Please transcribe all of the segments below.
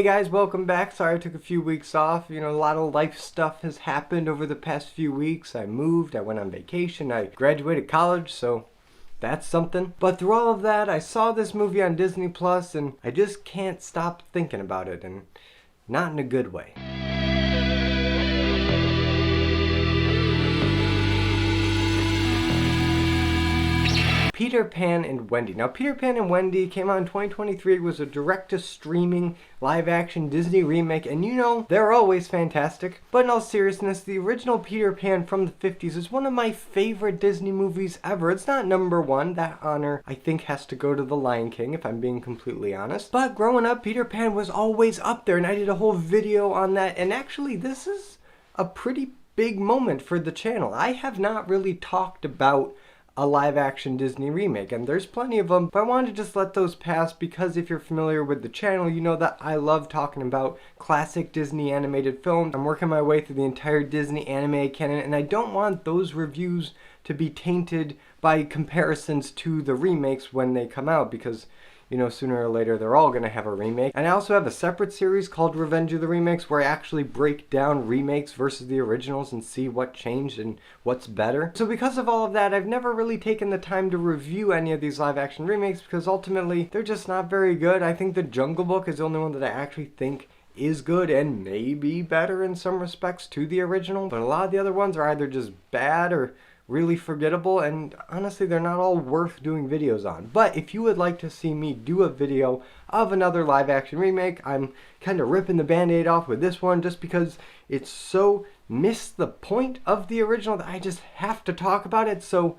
Hey guys, welcome back. Sorry I took a few weeks off. You know, a lot of life stuff has happened over the past few weeks. I moved, I went on vacation, I graduated college, so that's something. But through all of that, I saw this movie on Disney Plus and I just can't stop thinking about it, and not in a good way. Peter Pan and Wendy. Now, Peter Pan and Wendy came out in 2023. It was a direct-to-streaming, live-action Disney remake, and you know, they're always fantastic. But in all seriousness, the original Peter Pan from the 50s is one of my favorite Disney movies ever. It's not number one. That honor, I think, has to go to The Lion King, if I'm being completely honest. But growing up, Peter Pan was always up there, and I did a whole video on that. And actually, this is a pretty big moment for the channel. I have not really talked about a live-action Disney remake, and there's plenty of them, but I wanted to just let those pass because if you're familiar with the channel, you know that I love talking about classic Disney animated films. I'm working my way through the entire Disney anime canon, and I don't want those reviews to be tainted by comparisons to the remakes when they come out, because you know, sooner or later they're all going to have a remake. And I also have a separate series called Revenge of the Remakes where I actually break down remakes versus the originals and see what changed and what's better. So because of all of that, I've never really taken the time to review any of these live action remakes because ultimately they're just not very good. I think The Jungle Book is the only one that I actually think is good and maybe better in some respects to the original. But a lot of the other ones are either just bad or really forgettable, and honestly they're not all worth doing videos on. But if you would like to see me do a video of another live action remake, I'm kind of ripping the band-aid off with this one just because it's so missed the point of the original that I just have to talk about it, so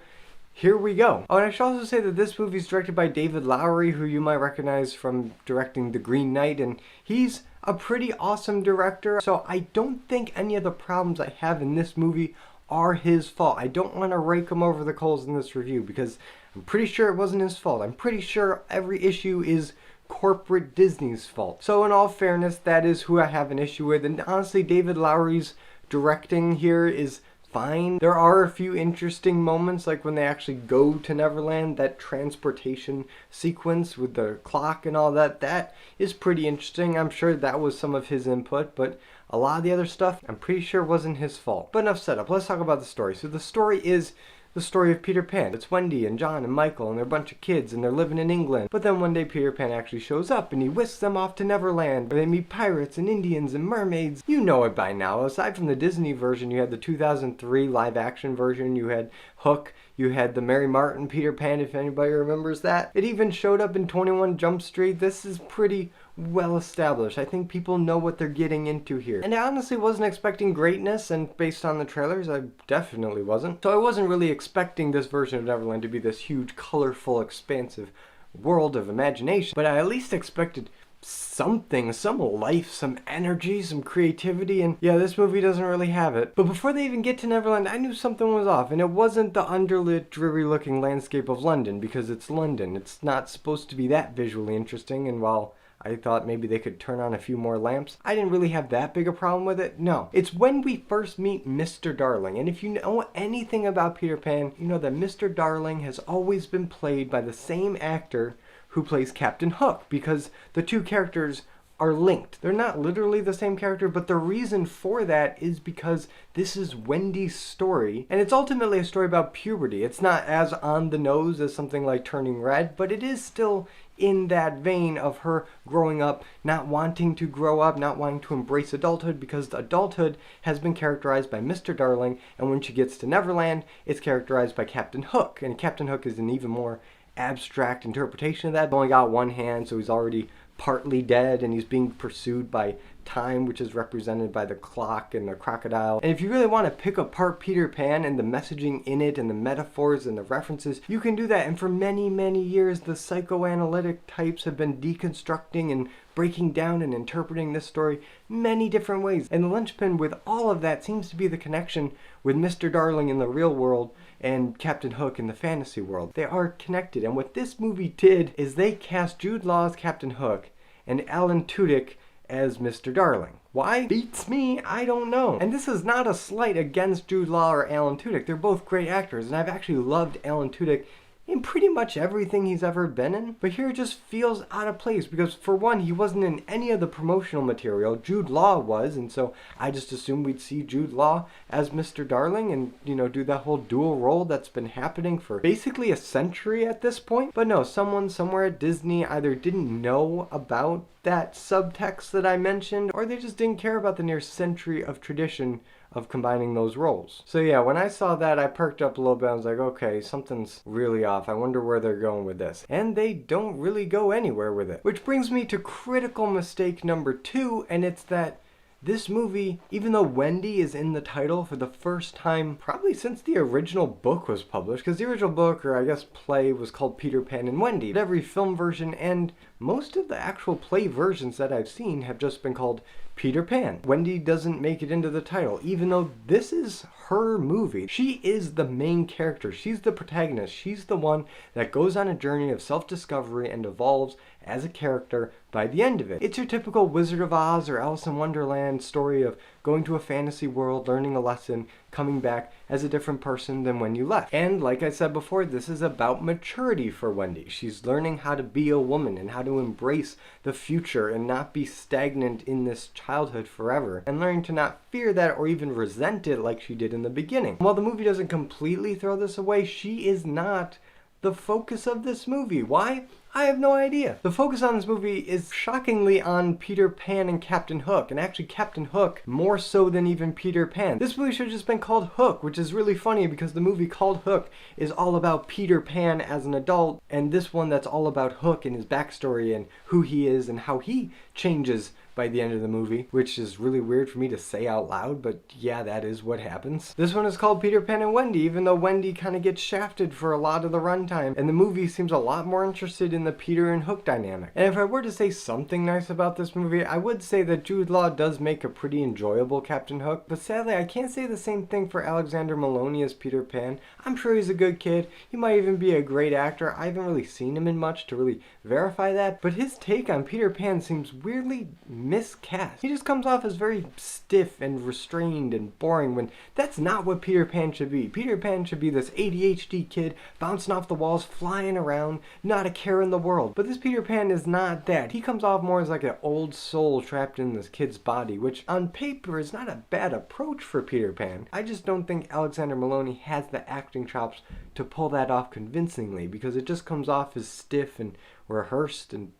here we go. Oh, and I should also say that this movie is directed by David Lowery, who you might recognize from directing The Green Knight, and he's a pretty awesome director, so I don't think any of the problems I have in this movie are his fault. I don't want to rake him over the coals in this review because I'm pretty sure it wasn't his fault. I'm pretty sure every issue is corporate Disney's fault. So in all fairness, that is who I have an issue with, and honestly David Lowery's directing here is fine. There are a few interesting moments, like when they actually go to Neverland, that transportation sequence with the clock and all that, that is pretty interesting. I'm sure that was some of his input, but a lot of the other stuff, I'm pretty sure wasn't his fault. But enough setup, let's talk about the story. So the story is the story of Peter Pan. It's Wendy and John and Michael and they're a bunch of kids and they're living in England. But then one day Peter Pan actually shows up and he whisks them off to Neverland where they meet pirates and Indians and mermaids. You know it by now. Aside from the Disney version, you had the 2003 live action version, you had Hook, you had the Mary Martin Peter Pan, if anybody remembers that. It even showed up in 21 Jump Street. This is pretty well established. I think people know what they're getting into here. And I honestly wasn't expecting greatness, and based on the trailers, I definitely wasn't. So I wasn't really expecting this version of Neverland to be this huge, colorful, expansive world of imagination, but I at least expected something, some life, some energy, some creativity, and yeah, this movie doesn't really have it. But before they even get to Neverland, I knew something was off, and it wasn't the underlit, dreary-looking landscape of London, because it's London. It's not supposed to be that visually interesting, and while I thought maybe they could turn on a few more lamps, I didn't really have that big a problem with it. No. It's when we first meet Mr. Darling. And if you know anything about Peter Pan, you know that Mr. Darling has always been played by the same actor who plays Captain Hook, because the two characters are linked. They're not literally the same character, but the reason for that is because this is Wendy's story, and it's ultimately a story about puberty. It's not as on the nose as something like Turning Red, but it is still in that vein of her growing up, not wanting to grow up, not wanting to embrace adulthood, because adulthood has been characterized by Mr. Darling, and when she gets to Neverland, it's characterized by Captain Hook, and Captain Hook is an even more abstract interpretation of that. He's only got one hand, so he's already partly dead, and he's being pursued by time, which is represented by the clock and the crocodile. And if you really want to pick apart Peter Pan and the messaging in it and the metaphors and the references, you can do that. And for many, many years, the psychoanalytic types have been deconstructing and breaking down and interpreting this story many different ways. And the linchpin with all of that seems to be the connection with Mr. Darling in the real world and Captain Hook in the fantasy world. They are connected, and what this movie did is they cast Jude Law as Captain Hook and Alan Tudyk as Mr. Darling. Why? Beats me, I don't know. And this is not a slight against Jude Law or Alan Tudyk. They're both great actors, and I've actually loved Alan Tudyk in pretty much everything he's ever been in. But here it just feels out of place because, for one, he wasn't in any of the promotional material. Jude Law was, and so I just assumed we'd see Jude Law as Mr. Darling and, do that whole dual role that's been happening for basically a century at this point. But no, someone somewhere at Disney either didn't know about that subtext that I mentioned, or they just didn't care about the near century of tradition of combining those roles. So yeah, when I saw that, I perked up a little bit. I was like, okay, something's really off. I wonder where they're going with this. And they don't really go anywhere with it. Which brings me to critical mistake number 2, and it's that this movie, even though Wendy is in the title for the first time probably since the original book was published, because the original book, or I guess play, was called Peter Pan and Wendy. Every film version and most of the actual play versions that I've seen have just been called Peter Pan. Wendy doesn't make it into the title, even though this is her movie. She is the main character. She's the protagonist. She's the one that goes on a journey of self-discovery and evolves as a character by the end of it. It's your typical Wizard of Oz or Alice in Wonderland story of going to a fantasy world, learning a lesson, coming back as a different person than when you left. And like I said before, this is about maturity for Wendy. She's learning how to be a woman and how to embrace the future and not be stagnant in this childhood forever, and learning to not fear that or even resent it like she did in the beginning. While the movie doesn't completely throw this away, she is not the focus of this movie. Why? I have no idea. The focus on this movie is shockingly on Peter Pan and Captain Hook, and actually Captain Hook more so than even Peter Pan. This movie should have just been called Hook, which is really funny because the movie called Hook is all about Peter Pan as an adult, and this one that's all about Hook and his backstory and who he is and how he changes by the end of the movie, which is really weird for me to say out loud, but yeah, that is what happens. This one is called Peter Pan and Wendy, even though Wendy kind of gets shafted for a lot of the runtime, and the movie seems a lot more interested in the Peter and Hook dynamic. And if I were to say something nice about this movie, I would say that Jude Law does make a pretty enjoyable Captain Hook, but sadly I can't say the same thing for Alexander Maloney as Peter Pan. I'm sure he's a good kid, he might even be a great actor. I haven't really seen him in much to really verify that, but his take on Peter Pan seems weirdly miscast. He just comes off as very stiff and restrained and boring when that's not what Peter Pan should be. Peter Pan should be this ADHD kid bouncing off the walls, flying around, not a care in the world. But this Peter Pan is not that. He comes off more as like an old soul trapped in this kid's body, which on paper is not a bad approach for Peter Pan. I just don't think Alexander Maloney has the acting chops to pull that off convincingly, because it just comes off as stiff and rehearsed and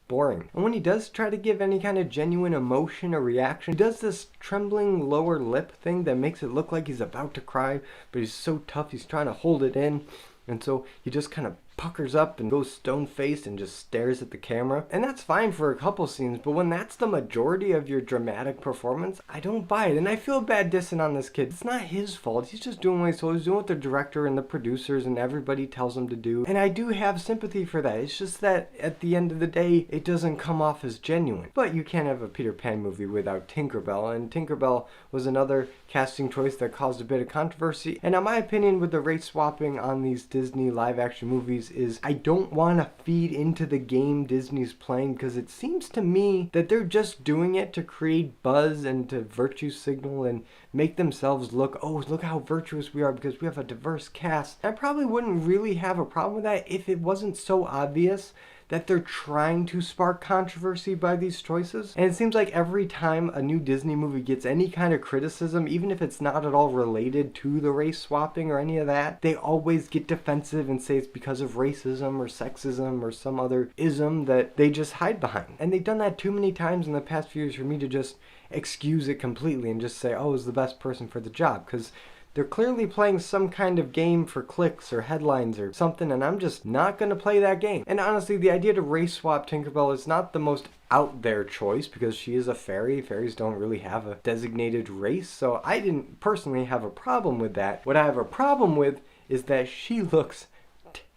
boring. And when he does try to give any kind of genuine emotion or reaction, he does this trembling lower lip thing that makes it look like he's about to cry, but he's so tough he's trying to hold it in, and so he just kind of puckers up and goes stone-faced and just stares at the camera. And that's fine for a couple scenes, but when that's the majority of your dramatic performance, I don't buy it. And I feel bad dissing on this kid. It's not his fault. He's just doing what he's told. He's doing what the director and the producers and everybody tells him to do. And I do have sympathy for that. It's just that at the end of the day, it doesn't come off as genuine. But you can't have a Peter Pan movie without Tinkerbell, and Tinkerbell was another casting choice that caused a bit of controversy. And in my opinion, with the race swapping on these Disney live action movies, is I don't want to feed into the game Disney's playing, because it seems to me that they're just doing it to create buzz and to virtue signal and make themselves look, oh, look how virtuous we are because we have a diverse cast. I probably wouldn't really have a problem with that if it wasn't so obvious that they're trying to spark controversy by these choices. And it seems like every time a new Disney movie gets any kind of criticism, even if it's not at all related to the race swapping or any of that, they always get defensive and say it's because of racism or sexism or some other ism that they just hide behind. And they've done that too many times in the past few years for me to just excuse it completely and just say, oh, it's the best person for the job, because they're clearly playing some kind of game for clicks or headlines or something, and I'm just not going to play that game. And honestly, the idea to race swap Tinkerbell is not the most out there choice because she is a fairy. Fairies don't really have a designated race, so I didn't personally have a problem with that. What I have a problem with is that she looks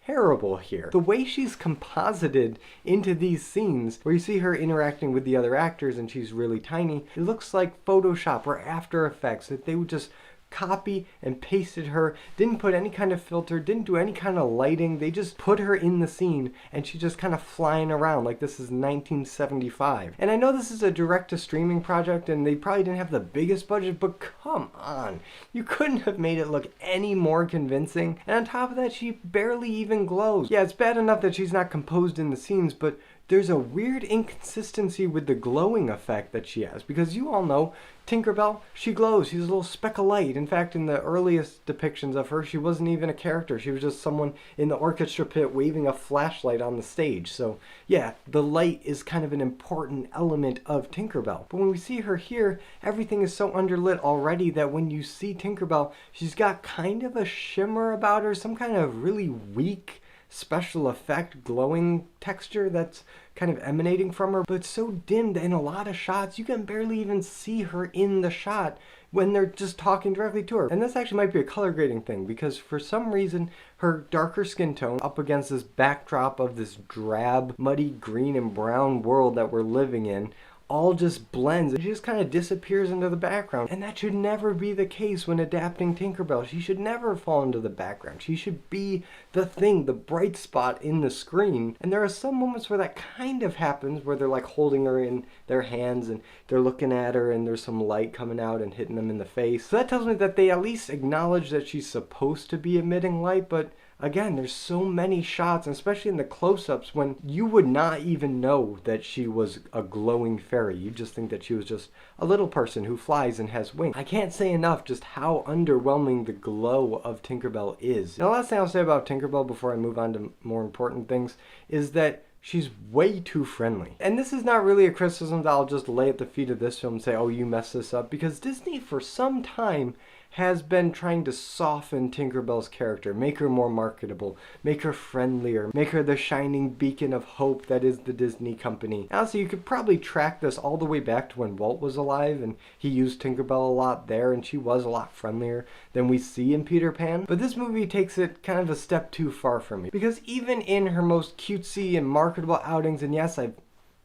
terrible here. The way she's composited into these scenes where you see her interacting with the other actors and she's really tiny, it looks like Photoshop or After Effects, that they would just copy and pasted her, didn't put any kind of filter, didn't do any kind of lighting. They just put her in the scene and she's just kind of flying around like this is 1975. And I know this is a direct-to-streaming project and they probably didn't have the biggest budget, but come on. You couldn't have made it look any more convincing. And on top of that, she barely even glows. Yeah, it's bad enough that she's not composed in the scenes, but there's a weird inconsistency with the glowing effect that she has, because you all know Tinkerbell, she glows. She's a little speck of light. In fact, in the earliest depictions of her, she wasn't even a character. She was just someone in the orchestra pit waving a flashlight on the stage. So yeah, the light is kind of an important element of Tinkerbell. But when we see her here, everything is so underlit already that when you see Tinkerbell, she's got kind of a shimmer about her, some kind of really weak special effect glowing texture that's kind of emanating from her, but it's so dimmed in a lot of shots you can barely even see her in the shot when they're just talking directly to her. And this actually might be a color grading thing, because for some reason her darker skin tone up against this backdrop of this drab, muddy green and brown world that we're living in all just blends. It just kind of disappears into the background. And that should never be the case when adapting Tinkerbell. She should never fall into the background. She should be the thing, the bright spot in the screen. And there are some moments where that kind of happens, where they're like holding her in their hands and they're looking at her and there's some light coming out and hitting them in the face. So that tells me that they at least acknowledge that she's supposed to be emitting light, but again, there's so many shots, especially in the close-ups, when you would not even know that she was a glowing fairy. You just think that she was just a little person who flies and has wings. I can't say enough just how underwhelming the glow of Tinkerbell is. Now, the last thing I'll say about Tinkerbell before I move on to more important things is that she's way too friendly. And this is not really a criticism that I'll just lay at the feet of this film and say, oh, you messed this up, because Disney for some time has been trying to soften Tinkerbell's character, make her more marketable, make her friendlier, make her the shining beacon of hope that is the Disney company. Honestly, you could probably track this all the way back to when Walt was alive and he used Tinkerbell a lot there, and she was a lot friendlier than we see in Peter Pan. But this movie takes it kind of a step too far for me, because even in her most cutesy and marketable outings, and yes, I've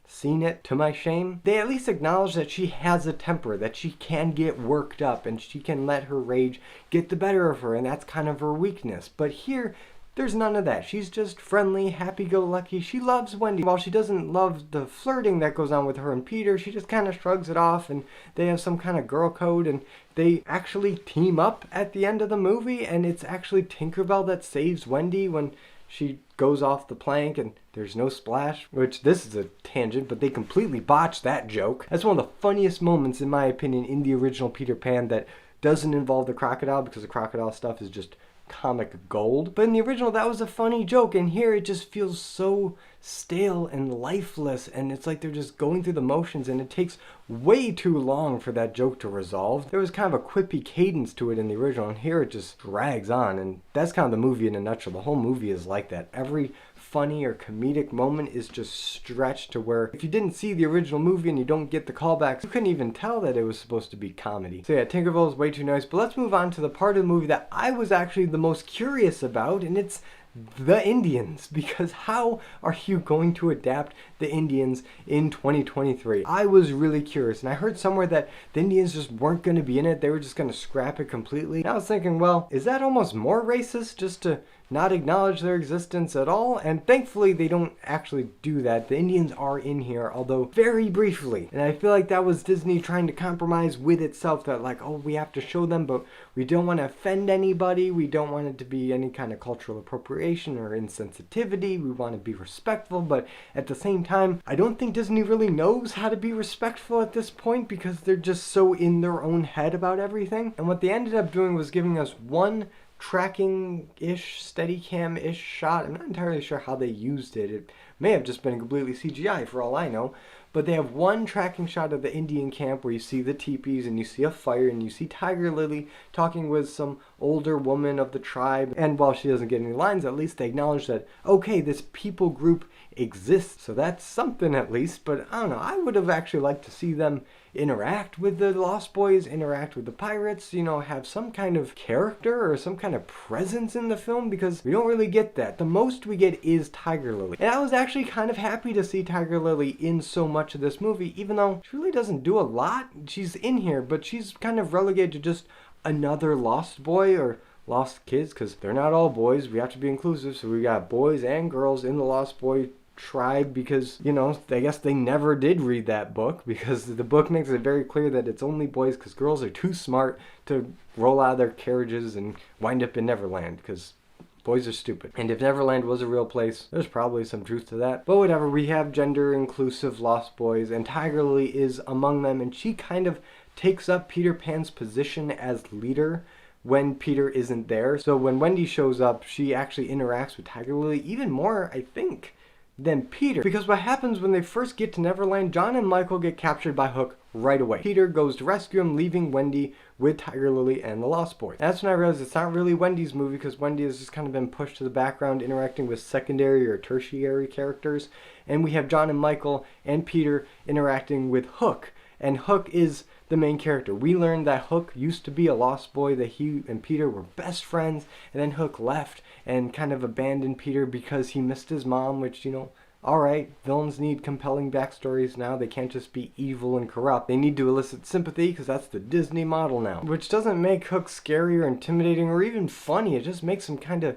seen it to my shame, they at least acknowledge that she has a temper, that she can get worked up and she can let her rage get the better of her, and that's kind of her weakness. But here, there's none of that. She's just friendly, happy-go-lucky. She loves Wendy. While she doesn't love the flirting that goes on with her and Peter, she just kind of shrugs it off, and they have some kind of girl code, and they actually team up at the end of the movie, and it's actually Tinkerbell that saves Wendy when she goes off the plank and there's no splash, which this is a tangent, but they completely botched that joke. That's one of the funniest moments, in my opinion, in the original Peter Pan that doesn't involve the crocodile, because the crocodile stuff is just comic gold. But in the original, that was a funny joke, and here it just feels so stale and lifeless, and it's like they're just going through the motions, and it takes way too long for that joke to resolve. There was kind of a quippy cadence to it in the original, and here it just drags on, and that's kind of the movie in a nutshell. The whole movie is like that. Every funny or comedic moment is just stretched to where if you didn't see the original movie and you don't get the callbacks, you couldn't even tell that it was supposed to be comedy. So yeah, Tinkerbell is way too nice, but let's move on to the part of the movie that I was actually the most curious about, and it's the Indians, because how are you going to adapt the Indians in 2023? I was really curious, and I heard somewhere that the Indians just weren't going to be in it. They were just going to scrap it completely. And I was thinking, well, is that almost more racist just to not acknowledge their existence at all? And thankfully they don't actually do that. The Indians are in here, although very briefly. And I feel like that was Disney trying to compromise with itself, that like, oh, we have to show them, but we don't want to offend anybody. We don't want it to be any kind of cultural appropriation or insensitivity. We want to be respectful, but at the same time, I don't think Disney really knows how to be respectful at this point, because they're just so in their own head about everything. And what they ended up doing was giving us one tracking-ish, Steadicam-ish shot. I'm not entirely sure how they used it. It may have just been completely CGI for all I know. But they have one tracking shot of the Indian camp where you see the teepees and you see a fire and you see Tiger Lily talking with some older woman of the tribe. And while she doesn't get any lines, at least they acknowledge that, okay, this people group exists. So that's something at least. But I don't know, I would have actually liked to see them interact with the Lost Boys, interact with the pirates, you know, have some kind of character or some kind of presence in the film, because we don't really get that. The most we get is Tiger Lily. And I was actually kind of happy to see Tiger Lily in so much of this movie, even though she really doesn't do a lot. She's in here, but she's kind of relegated to just another lost boy or lost kids, because they're not all boys. We have to be inclusive, so we got boys and girls in the Lost Boy tribe, because, you know, I guess they never did read that book, because the book makes it very clear that it's only boys because girls are too smart to roll out of their carriages and wind up in Neverland, because boys are stupid. And if Neverland was a real place, there's probably some truth to that. But whatever, we have gender-inclusive Lost Boys, and Tiger Lily is among them, and she kind of takes up Peter Pan's position as leader when Peter isn't there. So when Wendy shows up, she actually interacts with Tiger Lily even more, I think, than Peter. Because what happens when they first get to Neverland, John and Michael get captured by Hook right away. Peter goes to rescue him, leaving Wendy with Tiger Lily and the Lost Boys. That's when I realized it's not really Wendy's movie, because Wendy has just kind of been pushed to the background, interacting with secondary or tertiary characters. And we have John and Michael and Peter interacting with Hook. And Hook is the main character. We learned that Hook used to be a lost boy, that he and Peter were best friends, and then Hook left and kind of abandoned Peter because he missed his mom, which, you know, alright, villains need compelling backstories now. They can't just be evil and corrupt. They need to elicit sympathy, because that's the Disney model now. Which doesn't make Hook scary or intimidating or even funny. It just makes him kind of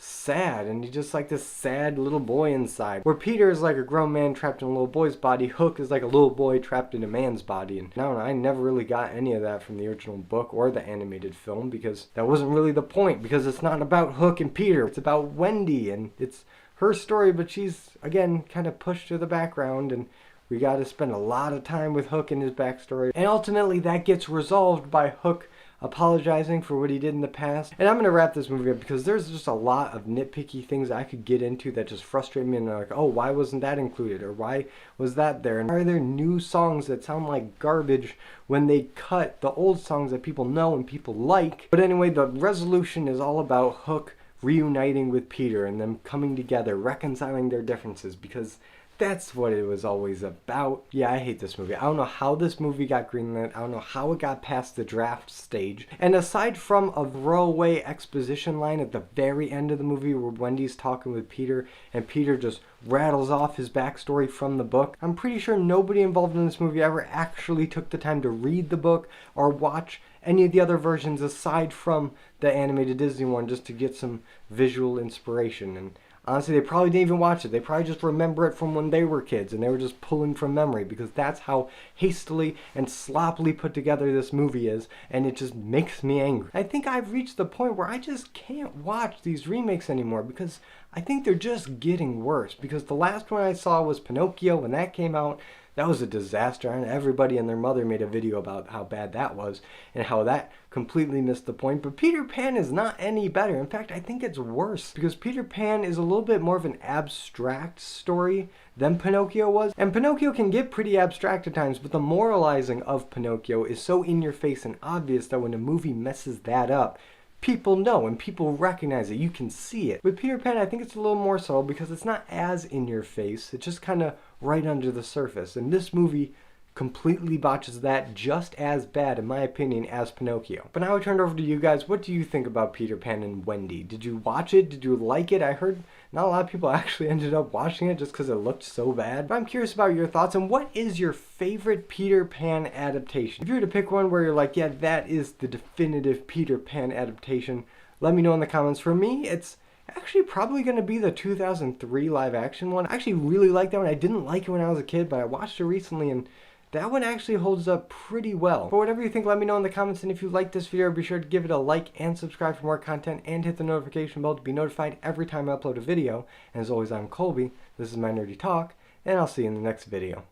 sad, and he's just like this sad little boy inside. Where Peter is like a grown man trapped in a little boy's body, Hook is like a little boy trapped in a man's body. And I don't know, I never really got any of that from the original book or the animated film, because that wasn't really the point, because it's not about Hook and Peter. It's about Wendy, and it's her story, but she's, again, kind of pushed to the background, and we got to spend a lot of time with Hook and his backstory. And ultimately that gets resolved by Hook apologizing for what he did in the past. And I'm going to wrap this movie up, because there's just a lot of nitpicky things I could get into that just frustrate me, and they're like, oh, why wasn't that included, or why was that there, and why are there new songs that sound like garbage when they cut the old songs that people know and people like. But anyway, the resolution is all about Hook reuniting with Peter and them coming together, reconciling their differences, because that's what it was always about. Yeah, I hate this movie. I don't know how this movie got greenlit. I don't know how it got past the draft stage. And aside from a throwaway exposition line at the very end of the movie where Wendy's talking with Peter and Peter just rattles off his backstory from the book, I'm pretty sure nobody involved in this movie ever actually took the time to read the book or watch any of the other versions aside from the animated Disney one, just to get some visual inspiration. And honestly, they probably didn't even watch it. They probably just remember it from when they were kids, and they were just pulling from memory, because that's how hastily and sloppily put together this movie is, and it just makes me angry. I think I've reached the point where I just can't watch these remakes anymore, because I think they're just getting worse. Because the last one I saw was Pinocchio. When that came out, that was a disaster, and everybody and their mother made a video about how bad that was and how that completely missed the point. But Peter Pan is not any better. In fact, I think it's worse, because Peter Pan is a little bit more of an abstract story than Pinocchio was. And Pinocchio can get pretty abstract at times, but the moralizing of Pinocchio is so in your face and obvious that when a movie messes that up, people know and people recognize it. You can see it. With Peter Pan, I think it's a little more subtle, because it's not as in your face. It's just kind of right under the surface. And this movie completely botches that just as bad, in my opinion, as Pinocchio. But now I turn it over to you guys. What do you think about Peter Pan and Wendy? Did you watch it? Did you like it? I heard not a lot of people actually ended up watching it just because it looked so bad. But I'm curious about your thoughts, and what is your favorite Peter Pan adaptation? If you were to pick one where you're like, yeah, that is the definitive Peter Pan adaptation, let me know in the comments. For me, it's actually probably going to be the 2003 live action one. I actually really like that one. I didn't like it when I was a kid, but I watched it recently, and that one actually holds up pretty well. But whatever you think, let me know in the comments, and if you like this video, be sure to give it a like and subscribe for more content, and hit the notification bell to be notified every time I upload a video. And as always, I'm Colby, this is my nerdy talk, and I'll see you in the next video.